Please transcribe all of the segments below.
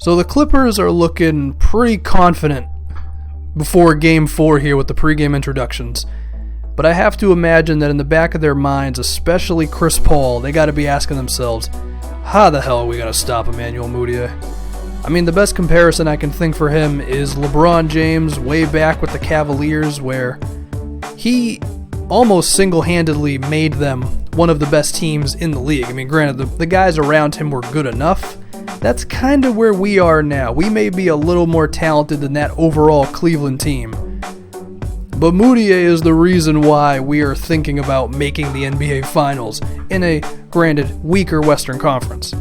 So the Clippers are looking pretty confident before Game 4 here with the pregame introductions. But I have to imagine that in the back of their minds, especially Chris Paul, they got to be asking themselves, how the hell are we going to stop Emmanuel Mudiay? I mean, the best comparison I can think for him is LeBron James way back with the Cavaliers, where he almost single-handedly made them one of the best teams in the league. I mean, granted, the guys around him were good enough. That's kind of where we are now. We may be a little more talented than that overall Cleveland team. But Mudiay is the reason why we are thinking about making the NBA Finals in a, granted, weaker Western Conference.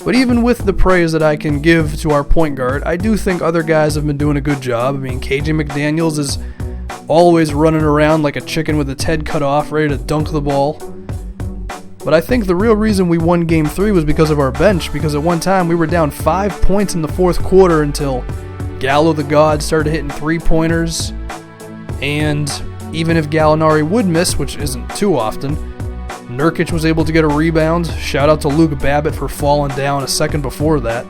But even with the praise that I can give to our point guard, I do think other guys have been doing a good job. I mean, KJ McDaniels is always running around like a chicken with its head cut off, ready to dunk the ball. But I think the real reason we won Game 3 was because of our bench, because at one time we were down 5 points in the fourth quarter until Gallo the God started hitting three-pointers. And even if Gallinari would miss, which isn't too often, Nurkic was able to get a rebound. Shout out to Luke Babbitt for falling down a second before that.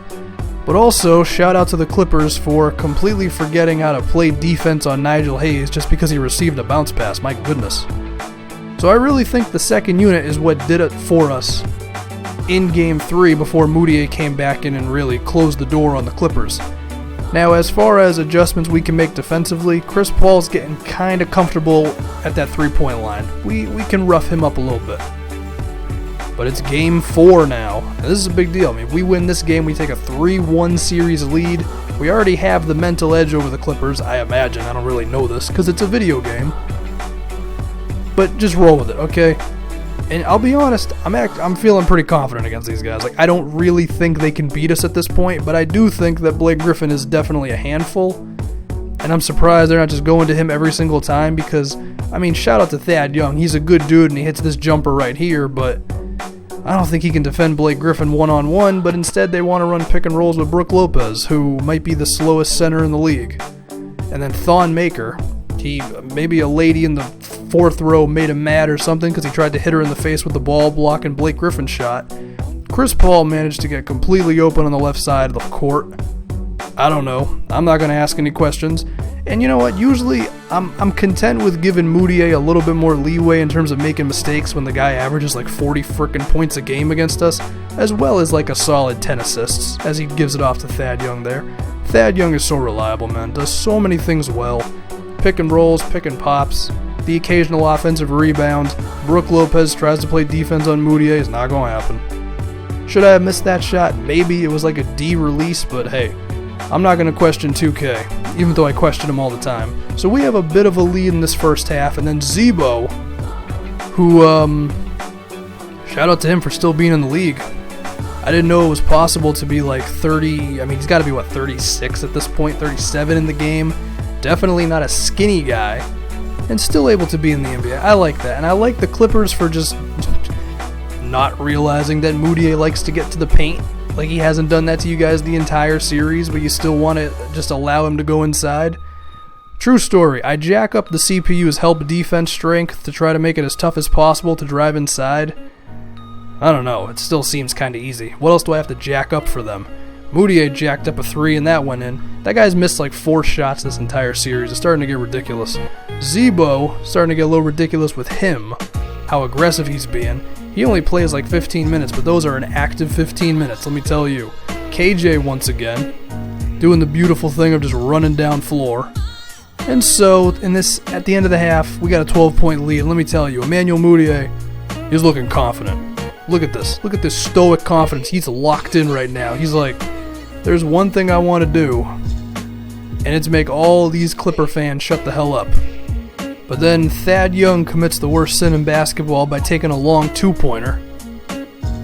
But also, shout out to the Clippers for completely forgetting how to play defense on Nigel Hayes just because he received a bounce pass. My goodness. So I really think the second unit is what did it for us in Game 3 before Mudiay came back in and really closed the door on the Clippers. Now, as far as adjustments we can make defensively, Chris Paul's getting kind of comfortable at that three-point line. We can rough him up a little bit. But it's Game 4 now, and this is a big deal. I mean, if we win this game, we take a 3-1 series lead. We already have the mental edge over the Clippers, I imagine. I don't really know this, because it's a video game. But just roll with it, okay? And I'll be honest, I'm feeling pretty confident against these guys. Like, I don't really think they can beat us at this point, but I do think that Blake Griffin is definitely a handful. And I'm surprised they're not just going to him every single time because, I mean, shout out to Thad Young. He's a good dude and he hits this jumper right here, but I don't think he can defend Blake Griffin one-on-one, but instead they want to run pick and rolls with Brook Lopez, who might be the slowest center in the league. And then Thon Maker. Maybe a lady in the fourth row made him mad or something because he tried to hit her in the face with the ball blocking Blake Griffin's shot. Chris Paul managed to get completely open on the left side of the court. I don't know. I'm not going to ask any questions. And you know what? Usually I'm content with giving Mudiay a little bit more leeway in terms of making mistakes when the guy averages like 40 frickin' points a game against us, as well as like a solid 10 assists as he gives it off to Thad Young there. Thad Young is so reliable, man. Does so many things well. Pick and rolls, pick and pops, the occasional offensive rebound. Brook Lopez tries to play defense on Mudiay. It's not going to happen. Should I have missed that shot? Maybe it was like a D release, but hey, I'm not going to question 2K, even though I question him all the time. So we have a bit of a lead in this first half, and then Zebo, who, shout out to him for still being in the league. I didn't know it was possible to be like 30, I mean, he's got to be, 36 at this point, 37 in the game. Definitely not a skinny guy, and still able to be in the NBA. I like that, and I like the Clippers for just not realizing that Mudiay likes to get to the paint. Like, he hasn't done that to you guys the entire series, but you still want to just allow him to go inside. True story, I jack up the CPU's help defense strength to try to make it as tough as possible to drive inside. I don't know, it still seems kind of easy. What else do I have to jack up for them? Mudiay jacked up a 3 and that went in. That guy's missed like 4 shots this entire series. It's starting to get ridiculous. Zebo, starting to get a little ridiculous with him, how aggressive he's being. He only plays like 15 minutes, but those are an active 15 minutes, let me tell you. KJ once again, doing the beautiful thing of just running down floor. And so, at the end of the half, we got a 12-point lead. Let me tell you, Emmanuel Mudiay is looking confident. Look at this. Look at this stoic confidence. He's locked in right now. He's like, there's one thing I want to do, and it's make all these Clipper fans shut the hell up. But then Thad Young commits the worst sin in basketball by taking a long two-pointer.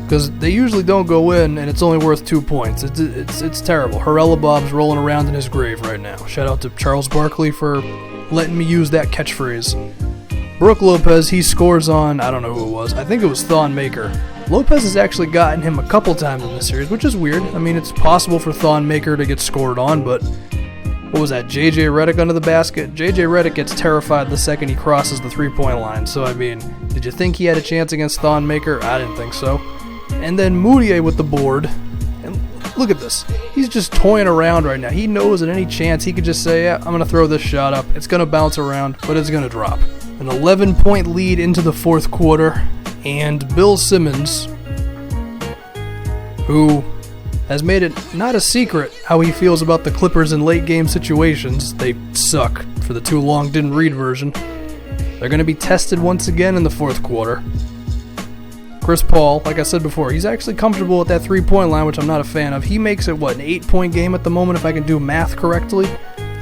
Because they usually don't go in, and it's only worth 2 points. It's terrible. Bob's rolling around in his grave right now. Shout out to Charles Barkley for letting me use that catchphrase. Brook Lopez, he scores on, I don't know who it was. I think it was Thon Maker. Lopez has actually gotten him a couple times in this series, which is weird. I mean, it's possible for Thon Maker to get scored on, but what was that, J.J. Redick under the basket? J.J. Redick gets terrified the second he crosses the three-point line. So, I mean, did you think he had a chance against Thon Maker? I didn't think so. And then Mudiay with the board. And Look at this. He's just toying around right now. He knows at any chance he could just say, yeah, I'm going to throw this shot up. It's going to bounce around, but it's going to drop. An 11-point lead into the fourth quarter, and Bill Simmons, who has made it not a secret how he feels about the Clippers in late game situations. They suck, for the too long didn't read version. They're going to be tested once again in the fourth quarter. Chris Paul, like I said before, he's actually comfortable at that three-point line, which I'm not a fan of. He makes it, an 8-point game at the moment, if I can do math correctly.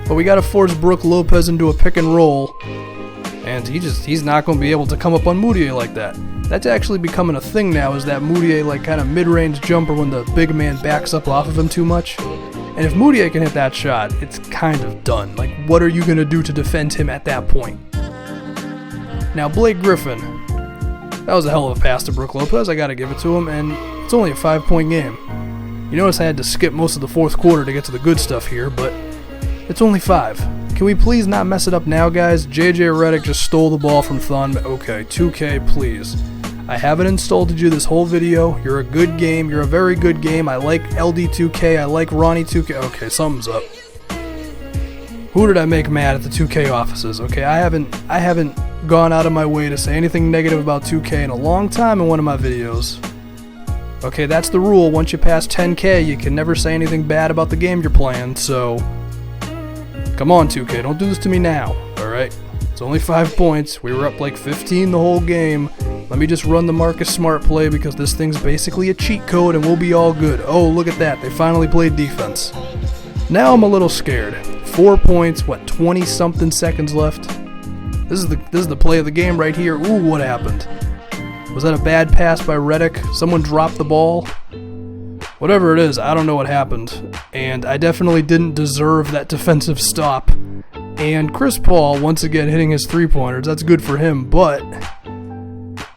But we got to force Brook Lopez into a pick and roll, and he's not going to be able to come up on Moutier like that. That's actually becoming a thing now, is that Moutier kind of mid-range jumper when the big man backs up off of him too much. And if Moutier can hit that shot, it's kind of done. What are you going to do to defend him at that point? Now, Blake Griffin, that was a hell of a pass to Brook Lopez, I gotta give it to him, and it's only a 5-point game. You notice I had to skip most of the fourth quarter to get to the good stuff here, but it's only 5. Can we please not mess it up now, guys? JJ Redick just stole the ball from Thon. Okay, 2K, please. I haven't insulted you this whole video. You're a good game. You're a very good game. I like LD2K. I like Ronnie 2K. Okay, something's up. Who did I make mad at the 2K offices? Okay, I haven't gone out of my way to say anything negative about 2K in a long time in one of my videos. Okay, that's the rule. Once you pass 10K, you can never say anything bad about the game you're playing, so come on 2K, don't do this to me now, alright? It's only 5 points. We were up 15 the whole game. Let me just run the Marcus Smart play because this thing's basically a cheat code and we'll be all good. Oh, look at that. They finally played defense. Now I'm a little scared. 4 points, 20-something seconds left? This is the play of the game right here. Ooh, what happened? Was that a bad pass by Redick? Someone dropped the ball? Whatever it is, I don't know what happened. And I definitely didn't deserve that defensive stop. And Chris Paul, once again, hitting his three-pointers. That's good for him, but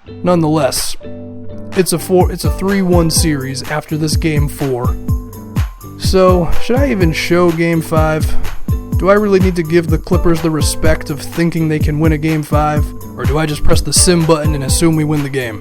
nonetheless, it's a 3-1 series after this Game 4. So, should I even show Game 5? Do I really need to give the Clippers the respect of thinking they can win a Game 5? Or do I just press the sim button and assume we win the game?